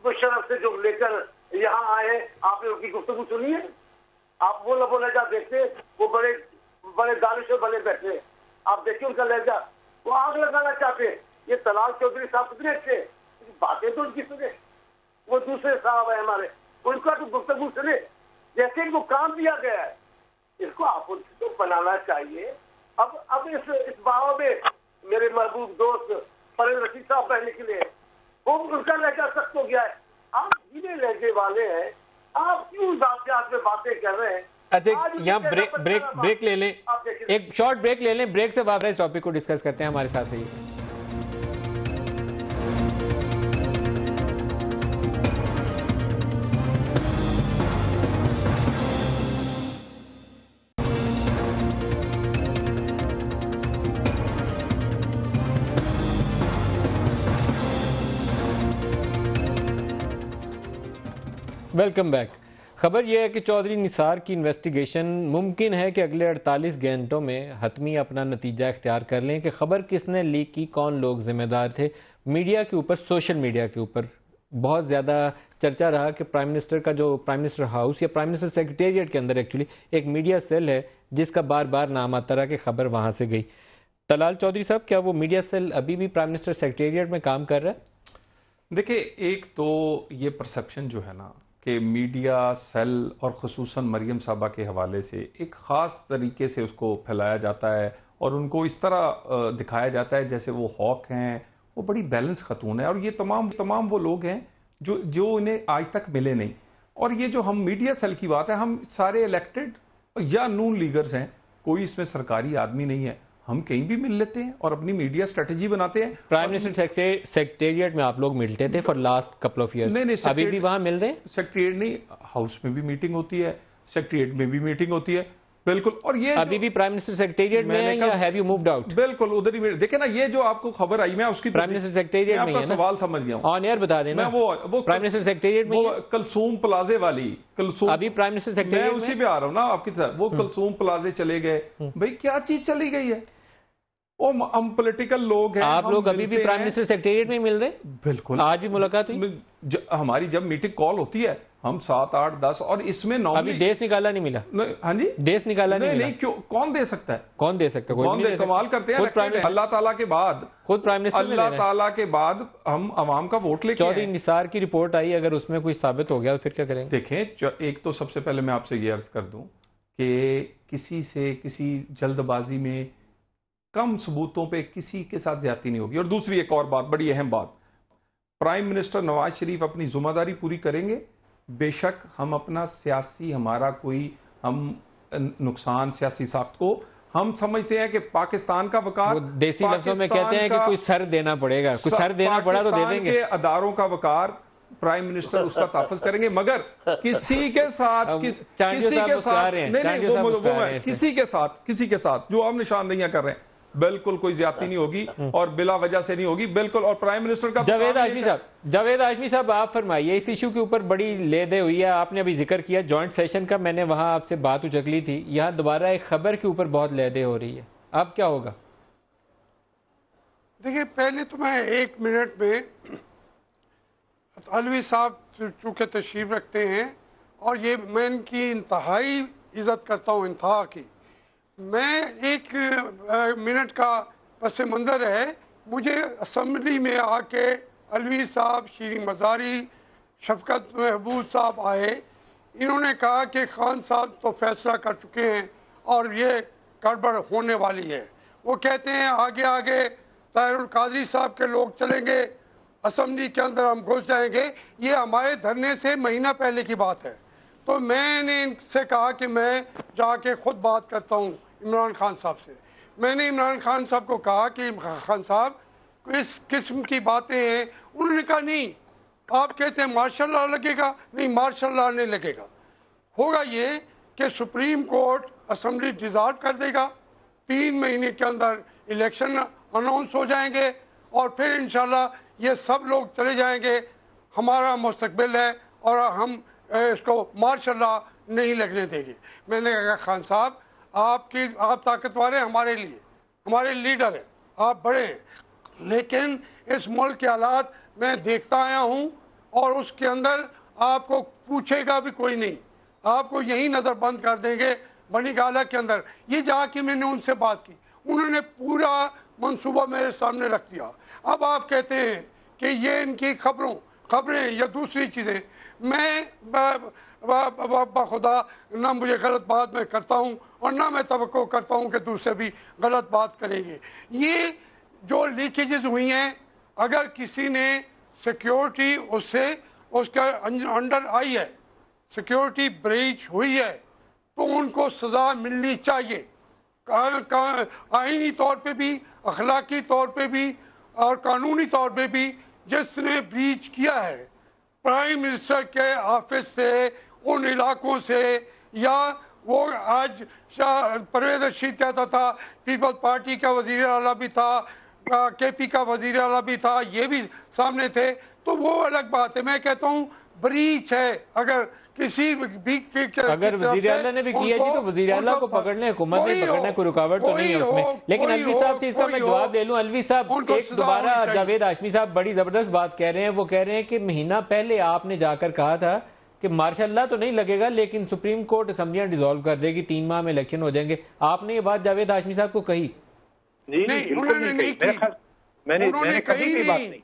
H: मुशर्रफ से जो लेकर यहाँ आए, आपने उनकी गुफ्तगू सुनी है? आप वो लबो लहजा देखते, वो बड़े बड़े दानिश बने बैठे, आप देखिए उनका लहजा, वो आग लगाना चाहते। ये तलाल चौधरी साहब कितने अच्छे, बातें तो उनकी सुने। वो दूसरे साहब है हमारे, उनका तो गुफ्तगू सुने, जैसे इनको काम दिया गया है, इसको आप तो बनाना चाहिए। अब इस बाव में मेरे महबूब दोस्त परवेज रशीद साहब रहने के लिए, वो उनका लहजा सख्त हो गया है। आप धीरे लहजे वाले हैं, आप क्यों जातियात में बातें कर रहे हैं?
D: अच्छा, यहाँ ब्रेक ले लें, एक शॉर्ट ब्रेक ले लें, ब्रेक से वापस इस टॉपिक को डिस्कस करते हैं। हमारे साथ रहिए। Welcome back. खबर यह है कि चौधरी निसार की इन्वेस्टिगेशन मुमकिन है कि अगले 48 घंटों में हतमी अपना नतीजा इख्तियार कर लें कि खबर किसने लीक की, कौन लोग जिम्मेदार थे। मीडिया के ऊपर, सोशल मीडिया के ऊपर बहुत ज़्यादा चर्चा रहा कि प्राइम मिनिस्टर का जो प्राइम मिनिस्टर हाउस या प्राइम मिनिस्टर सेक्रेटेरिएट के अंदर एक्चुअली एक मीडिया सेल है जिसका बार बार नाम आता रहा कि खबर वहाँ से गई। तलाल चौधरी साहब, क्या वो मीडिया सेल अभी भी प्राइम मिनिस्टर सेक्रेटेरिएट में काम कर रहा है?
C: देखिए, एक तो ये परसेप्शन जो है ना कि मीडिया सेल और ख़ुसूसन मरियम साहबा के हवाले से एक ख़ास तरीके से उसको फैलाया जाता है और उनको इस तरह दिखाया जाता है जैसे वो हॉक हैं, वो बड़ी बैलेंस खतून है और ये तमाम वो लोग हैं जो इन्हें आज तक मिले नहीं। और ये जो हम मीडिया सेल की बात है, हम सारे इलेक्टेड या नून लीगर्स हैं, कोई इसमें सरकारी आदमी नहीं है, हम कहीं भी मिल लेते हैं और अपनी मीडिया स्ट्रेटेजी बनाते हैं।
D: प्राइम मिनिस्टर सेक्रेटेरिएट में आप लोग मिलते थे for last couple of years,
C: नहीं,
D: अभी भी वहां मिल रहे हैं?
C: सेक्रेटेरिएट नहीं, हाउस में भी मीटिंग होती है, सेक्रेटेरिएट में भी मीटिंग होती है, बिल्कुल। और ये
D: अभी भी प्राइम मिनिस्टर सेक्रेटेरिएट में है या हैव यू मूव्ड आउट?
C: बिल्कुल उधर ही। देखे ना, ये जो आपको खबर आई, मैं उसकी
D: प्राइम मिनिस्टर सेक्रेटेरिएट में,
C: आपका सवाल समझ गया हूं।
D: ऑन एयर बता देना,
C: वो
D: प्राइम मिनिस्टर सेक्रेटेरिएट में,
C: कलसूम प्लाजे वाली, कलसूम,
D: अभी प्राइम मिनिस्टर सेक्रेटेरिएट
C: मैं उसी पे आ रहा हूं ना आपकी तरफ। वो कलसूम प्लाजे चले गए, भाई क्या चीज चली गई है? वो हम पॉलिटिकल लोग हैं।
D: आप लोग अभी भी प्राइम मिनिस्टर सेक्रेटेरिएट में मिल रहे हैं?
C: बिल्कुल,
D: आज भी मुलाकात हुई?
C: हमारी जब मीटिंग कॉल होती है, हम 7, 8, 10 और इसमें
D: अभी देश निकाला नहीं मिला।
C: हाँ जी,
D: देश निकाला नहीं मिला।
C: नहीं, क्यों? कौन दे सकता है?
D: कौन दे सकता है?
C: कौन दे? कमाल करते हैं अल्लाह ताला के बाद,
D: खुद प्राइम मिनिस्टर,
C: अल्लाह ताला के बाद हम अवाम का वोट लेके
D: चौधरी निसार की रिपोर्ट आई, अगर उसमें कुछ साबित हो गया तो फिर क्या करेंगे?
C: देखें, एक तो सबसे पहले मैं आपसे ये अर्ज कर दूं कि किसी जल्दबाजी में कम सबूतों पे किसी के साथ ज्यादती नहीं होगी। और दूसरी एक और बात, बड़ी अहम बात, प्राइम मिनिस्टर नवाज शरीफ अपनी जिम्मेदारी पूरी करेंगे। बेशक हम अपना सियासी, हमारा कोई हम नुकसान सियासी साख्त को हम समझते हैं कि पाकिस्तान का वकार,
D: देसी लफ्जों में कहते हैं कि कोई सर देना पड़ेगा, कुछ सर देना पड़ा तो दे देंगे।
C: के अदारों का वकार प्राइम मिनिस्टर उसका तहफ़्ज़ करेंगे, मगर किसी के साथ किसी के साथ जो आप निशानदेहियां कर रहे हैं, बिल्कुल कोई ज्यादती नहीं होगी और बिला वजह से नहीं होगी, बिल्कुल। और प्राइम मिनिस्टर का
D: जावेद हाशमी साहब, आप फरमाइए, इस इशू के ऊपर बड़ी ले दे हुई है। आपने अभी जिक्र किया जॉइंट सेशन का, मैंने वहां आपसे बात उचक ली थी, यहाँ दोबारा एक खबर के ऊपर बहुत ले दे हो रही है, अब क्या होगा?
F: देखिए, पहले तो मैं 1 मिनट में अलवी साहब चूँकि तशरीफ रखते हैं और ये मैं इनकी इंतहाई इज़्ज़त करता हूँ, इंतहा की। मैं 1 मिनट का पस मंज़र है, मुझे असम्बली में आके अलवी साहब, शीरी मज़ारी, शफकत महबूब साहब आए, इन्होंने कहा कि खान साहब तो फैसला कर चुके हैं और ये गड़बड़ होने वाली है। वो कहते हैं आगे आगे ताहिरुल कादरी साहब के लोग चलेंगे, असम्बली के अंदर हम घुस जाएंगे। ये हमारे धरने से महीना पहले की बात है। तो मैंने इनसे कहा कि मैं जाके ख़ुद बात करता हूँ इमरान खान साहब से। मैंने इमरान खान साहब को कहा कि खान साहब इस किस्म की बातें हैं। उन्होंने कहा नहीं, आप कहते हैं मार्शल लॉ लगेगा, नहीं मार्शल लॉ नहीं लगेगा। होगा ये कि सुप्रीम कोर्ट असम्बली डिसॉल्व कर देगा, 3 महीने के अंदर इलेक्शन अनाउंस हो जाएंगे और फिर इंशाल्लाह ये सब लोग चले जाएंगे। हमारा मुस्तकबिल है और हम इसको माशाल्लाह नहीं लगने देंगे। मैंने कहा खान साहब आप ताकतवर हैं हमारे लिए, हमारे लीडर हैं, आप बड़े हैं, लेकिन इस मुल्क के हालात मैं देखता आया हूँ और उसके अंदर आपको पूछेगा भी कोई नहीं, आपको यही नज़र बंद कर देंगे बनी गाला के अंदर। ये जाके मैंने उनसे बात की, उन्होंने पूरा मंसूबा मेरे सामने रख दिया। अब आप कहते हैं कि ये इनकी खबरें या दूसरी चीज़ें, मैं खुदा ना मुझे गलत बात मैं करता हूँ और ना मैं तवक्को करता हूँ कि दूसरे भी गलत बात करेंगे। ये जो लीकेजेस हुई हैं, अगर किसी ने सिक्योरिटी उसका अंडर आई है, सिक्योरिटी ब्रीच हुई है, तो उनको सज़ा मिलनी चाहिए, आईनी तौर पे भी, अखलाकी तौर पे भी और कानूनी तौर पे भी। जिसने ब्रीच किया है प्राइम मिनिस्टर के ऑफिस से, उन इलाकों से, या वो आज परवेज रशीद कहता था पीपल्स पार्टी का वज़ीर आला भी था, केपी का वज़ीर आला भी था, ये भी सामने थे, तो वो अलग बात है। मैं कहता हूँ ब्रीच है, अगर किसी भी
D: अगर वज़ीर आला ने भी किया जी तो वज़ीर आला को पकड़ने, हुकूमत ने पकड़ने कोई रुकावट तो नहीं है उसमें। लेकिन अलवी साहब से इसका मैं जवाब ले लूं। अलवी साहब एक दोबारा जावेद हाशमी साहब बड़ी जबरदस्त बात कह रहे हैं। वो कह रहे हैं कि महीना पहले आपने जाकर कहा था कि मार्शाल्लाह तो नहीं लगेगा लेकिन सुप्रीम कोर्ट असेंबलियां डिसॉल्व कर देगी, 3 माह में इलेक्शन हो जाएंगे। आपने ये बात जावेद हाशमी साहब को कही?
F: नहीं, उन्होंने नहीं की, उन्होंने कही नहीं।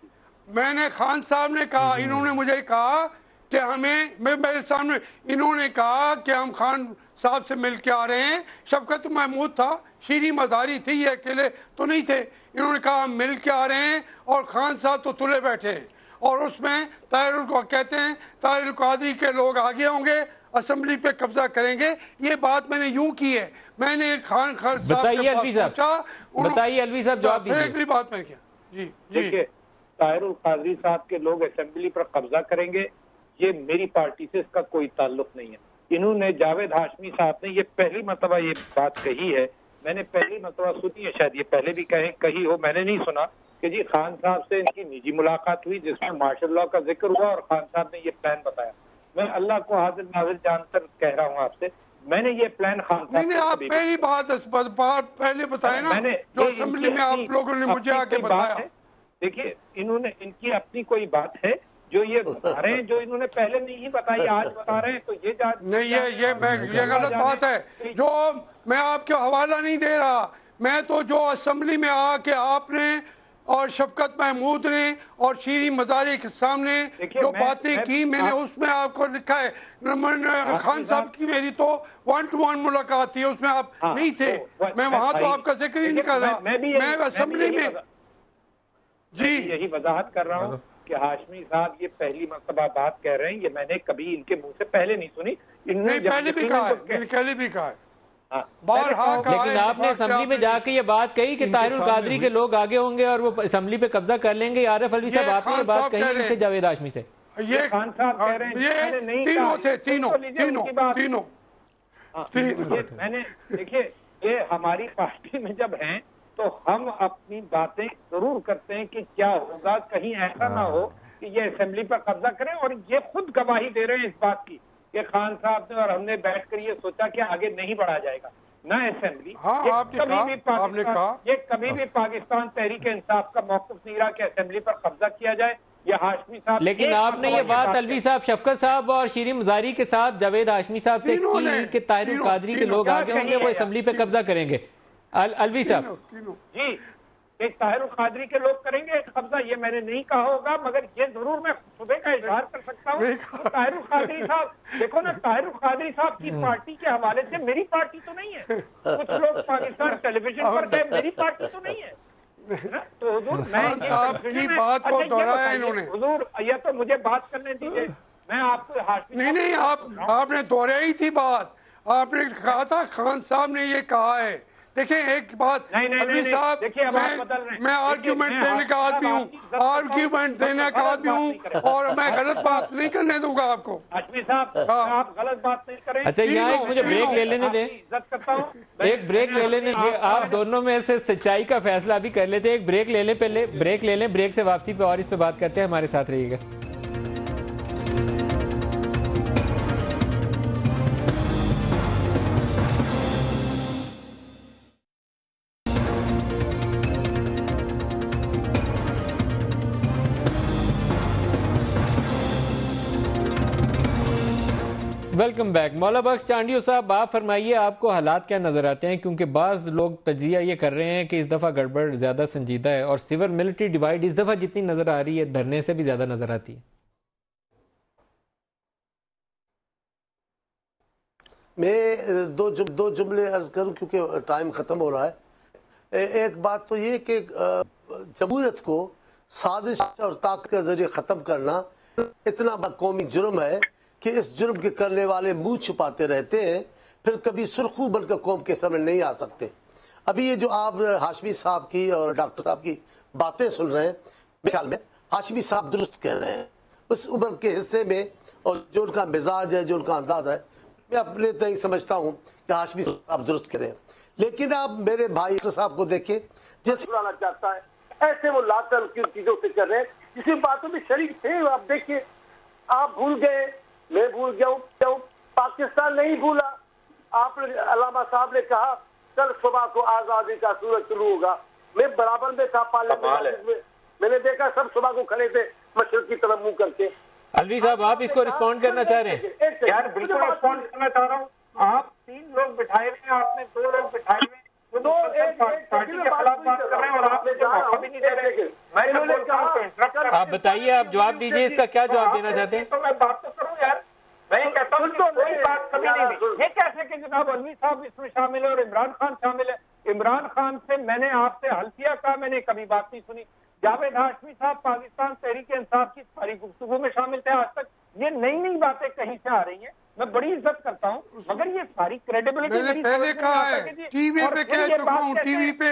F: मैंने खान साहब ने कहा, इन्होंने मुझे कहा कि मेरे सामने इन्होंने कहा कि हम खान साहब से मिल के आ रहे हैं। शफकत महमूद था, शीरी मदारी थी, ये अकेले तो नहीं थे। इन्होंने कहा हम मिल के आ रहे हैं और खान साहब तो तुले बैठे हैं, और उसमें कहते हैं ताहिरुल कादरी के लोग आगे होंगे, असेंबली पे कब्जा करेंगे। ये बात मैंने यूं की है, मैंने खान साहब
D: बताइए अलवी साहब जवाब दीजिए।
F: अगली बात मैं क्या जी
G: देखिए, ताहिरुल कादरी साहब के लोग असेंबली पर कब्जा करेंगे, ये मेरी पार्टी से इसका कोई ताल्लुक नहीं है। इन्होंने जावेद हाशमी साहब ने ये पहली मरतबा ये बात कही है, मैंने पहली मरतबा सुनी है, शायद ये पहले भी कही हो, मैंने नहीं सुना कि जी खान साहब से इनकी निजी मुलाकात हुई जिसमें मार्शल लॉ का जिक्र हुआ और खान साहब ने ये प्लान बताया। मैं अल्लाह को हाजिर नाजिर जानकर कह रहा हूँ आपसे, मैंने ये प्लान खान साहब
F: नहीं, आप पहली बात पहले बताए ना, जो असेंबली में आप लोगों ने मुझे आके बताया।
G: देखिए, इन्होंने इनकी अपनी कोई बात है जो ये बता रहे हैं, जो इन्होंने पहले नहीं बताई, आज बता रहे हैं, तो ये गलत बात है। जो मैं आपके हवाला नहीं दे रहा, मैं तो जो असेंबली में आके आपने और शफकत महमूद ने और शीरी मजारी के सामने जो बातें की, मैंने उसमें आपको लिखा है। खान साहब की मेरी तो 1-to-1 मुलाकात थी, उसमें आप नहीं थे, मैं वहां तो आपका जिक्र ही नहीं कर रहा, मैं असेंबली में जी यही वजाहत कर रहा हूँ कि हाशमी साहब ये पहली मर्तबा बात कह रहे हैं, ये मैंने कभी इनके मुंह से पहले नहीं सुनी। इन्होंने
F: पहले भी कहा है, पहले भी कहा है,
D: लेकिन आपने असेंबली में जाके ये बात कही कि ताहिरुल कादरी के लोग आगे होंगे और वो असेंबली पे कब्जा कर लेंगे। आरिफ अलवी साहब आपने ये बात कही इनसे जावेद हाशमी से?
G: ये खान साहब कह रहे हैं,
F: ये तीनों थे, तीनों।
G: मैंने देखिए, ये हमारी पार्टी में जब हैं तो हम अपनी बातें जरूर करते हैं कि क्या होगा, कहीं ऐसा ना हो कि ये असेंबली पर कब्जा करें। और ये खुद गवाही दे रहे हैं इस बात की कि खान साहब ने और हमने बैठकर ये सोचा कि आगे नहीं बढ़ा जाएगा ना असेंबली। ये कभी भी पाकिस्तान तहरीक इंसाफ का मौक़िफ़ नहीं रहा कि असेंबली पर कब्जा किया जाए। ये हाशमी साहब,
D: लेकिन आपने ये बात अलवी साहब, शफकत साहब और शीरी मजारी के साथ जावेद हाशमी साहब से की कि ताहिरुल कादरी के लोग आगे होंगे, वो असेंबली पे कब्जा करेंगे। अलवी साहब
G: जी, एक ताहिरुल कादरी के लोग करेंगे कब्जा, ये मैंने नहीं कहा होगा, मगर ये जरूर मैं सुबह का इजहार कर सकता हूँ। तो ताहिरुल कादरी साहब, देखो ना, ताहिरुल कादरी साहब की पार्टी के हवाले से मेरी पार्टी तो नहीं है। कुछ लोग पाकिस्तान टेलीविजन पर गए, मेरी पार्टी तो नहीं है। तो हुजूर, मैं
F: की बात को दोहराया इन्होंने।
G: हुजूर, या तो मुझे बात करने दीजिए, मैं आपको हाशमी
F: नहीं, आपने दोहराई थी बात। आपने कहा था खान साहब ने ये कहा है देखिए एक बात अलवी साहब, मैं आर्ग्यूमेंट देने का आदमी हूँ, आर्ग्यूमेंट देने का आदमी हूँ, और मैं गलत बात नहीं करने दूंगा आपको।
G: हाशमी साहब आप गलत बात नहीं करें।
D: अच्छा यहाँ एक मुझे ब्रेक ले लेने दें,
G: इज्जत करता हूँ,
D: एक ब्रेक ले लेने दें। आप दोनों में से सच्चाई का फैसला अभी कर लेते हैं। एक ब्रेक ले लें, पहले ब्रेक ले लें, ब्रेक से वापसी पे और इस पे बात करते हैं। हमारे साथ रहिएगा। Welcome back. मौला बख्श चांडियो साहब, आप फरमाइए आपको हालात क्या नजर आते हैं, क्योंकि बाज लोग तजिया ये कर रहे हैं कि इस दफा गड़बड़ ज्यादा संजीदा है और सिविल मिलिट्री डिवाइड इस दफा जितनी नजर आ रही है धरने से भी ज्यादा नजर आती है।
I: मैं दो जुमले अर्ज करूं क्योंकि टाइम खत्म हो रहा है। एक बात तो ये कि जमहूरियत को साजिश और ताकत के जरिए खत्म करना इतना बड़ा कौमी जुर्म है कि इस जुर्म के करने वाले मुंह छुपाते रहते हैं, फिर कभी सुर्खू बनकर कौम के सामने नहीं आ सकते। अभी ये जो आप हाशमी साहब की और डॉक्टर साहब की बातें सुन रहे हैं, मेरे ख्याल में हाशमी साहब दुरुस्त कह रहे हैं उस उम्र के हिस्से में, और जो उनका मिजाज है, जो उनका अंदाज है, मैं अपने तय समझता हूँ कि हाशमी साहब दुरुस्त कह रहे हैं। लेकिन आप मेरे भाई डॉक्टर साहब को देखें, जैसे
H: बुलाना चाहता है, ऐसे वो लाकर की चीजों से कर रहे हैं, किसी बातों में शरीक थे। आप देखिए, आप भूल गए, मैं भूल गया हूँ, पाकिस्तान नहीं भूला। आपने अलामा साहब ने कहा कल सुबह को आजादी का सूरज शुरू होगा, मैं बराबर में था पार्लियामेंट में, मैंने देखा सब सुबह को खड़े थे मशरक की तरफ मुंह करके।
D: अलवी साहब आप इसको रिस्पॉन्ड करना चाह रहे हैं?
G: यार बिल्कुल रिस्पॉन्ड करना चाह रहा हूँ। आप 3 लोग बिठाए हुए हैं, आपने 2 लोग बिठाए हुए हैं, पार्टी के खिलाफ बात कर रहे हैं और आपने जवाब भी नहीं दे रहे।
D: आप बताइए, आप जवाब दीजिए, इसका क्या जवाब देना चाहते हैं?
G: तो मैं बात तो करूँ यार, मैं कहता हूँ कोई बात कभी नहीं। ये कैसे कि जनाब अलवी साहब इसमें शामिल है और इमरान खान शामिल है। इमरान खान से मैंने आपसे हल्फिया कहा, मैंने कभी बात नहीं सुनी। जावेद हाशमी साहब पाकिस्तान तहरीक इंसाफ की सारी गुफ्तगू में शामिल थे आज तक। ये नई नई बातें कहीं से आ रही हैं, मैं बड़ी इज्जत करता हूँ, मगर ये सारी क्रेडिबिलिटी
F: मैंने पहले कहा है, टीवी पे कह चुका हूँ, टीवी पे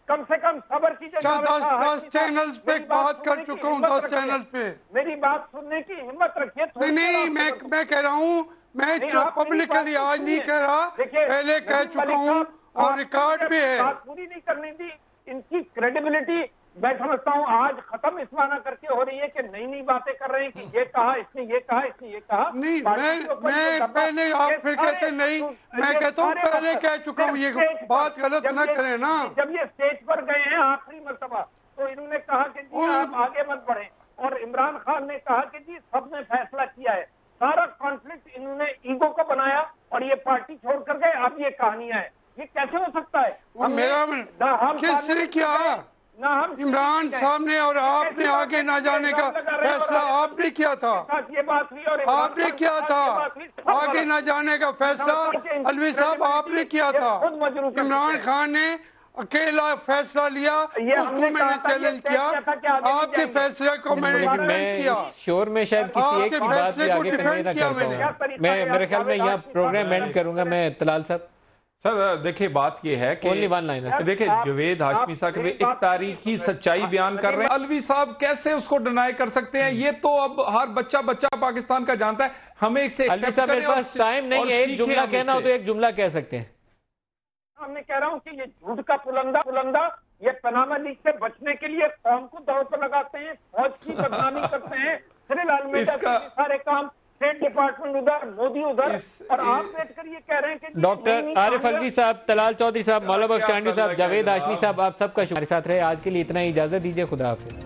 G: कम से कम सबर की
F: 10 चैनल्स पे बात कर चुका हूँ, 10 चैनल पे।
G: मेरी बात सुनने की हिम्मत रखिए।
F: नहीं, मैं कह रहा हूँ, मैं पब्लिकली आज नहीं कह रहा, पहले कह चुका हूँ और रिकॉर्ड पे है।
G: बात पूरी नहीं करनी थी। इनकी क्रेडिबिलिटी मैं समझता हूँ आज खत्म इस माना करके हो रही है कि नई नई बातें कर रहे हैं कि ये कहा इसने, ये कहा इसने, ये कहा
F: नहीं। मैं पहले, आप फिर कहते नहीं, मैं कहता हूँ पहले कह चुका हूँ, ये बात गलत ना करें ना।
G: जब ये स्टेज पर गए हैं आखिरी मर्तबा, तो इन्होंने कहा कि जी आप आगे मत बढ़े, और इमरान खान ने कहा कि जी सबने फैसला किया है। सारा कॉन्फ्लिक्ट इन्होंने ईगो का बनाया और ये पार्टी छोड़ कर गए। अब ये कहानियां है, ये कैसे हो सकता है?
F: मेरा किसने किया? इमरान साहब ने और आपने आगे ना जाने का फैसला आपने किया था, आपने किया था, आगे ना जाने का फैसला अलवी साहब आपने किया था। इमरान खान ने अकेला फैसला लिया, उसको मैंने चैलेंज किया, आपके फैसले को मैंने डिफेंड किया।
D: शोर में शायद किसी एक की बात भी आगे कन्वे ना कर पाऊं। मैं मेरे ख्याल में यहाँ प्रोग्राम एंड करूंगा। मैं तलाल साहब
C: सर देखिए, बात ये है कि देखिए जावेद हाशमी साहब एक तारीखी सच्चाई बयान कर रहे हैं, अलवी साहब कैसे उसको डिनाई कर सकते हैं? ये तो अब हर बच्चा पाकिस्तान का जानता है। हमें इससे
D: मेरे पास टाइम नहीं है, एक जुमला कहना हो तो एक जुमला कह सकते हैं।
G: मैं कह रहा हूँ कि ये झूठ का पुलंदा ये पनामा लीग से बचने के लिए कौम को दौड़ पर लगाते हैं, फौज की बदनामी करते हैं, सारे काम स्टेट डिपार्टमेंट उधर, मोदी उधर, और आप बैठकर ये कह रहे हैं कि
D: डॉक्टर आरिफ अलवी साहब, तलाल चौधरी साहब, मौला बख्श चांडियो साहब, जावेद हाशमी साहब, आप सबका हमारे साथ रहे। आज के लिए इतना ही, इजाजत दीजिए, खुदा हाफिज।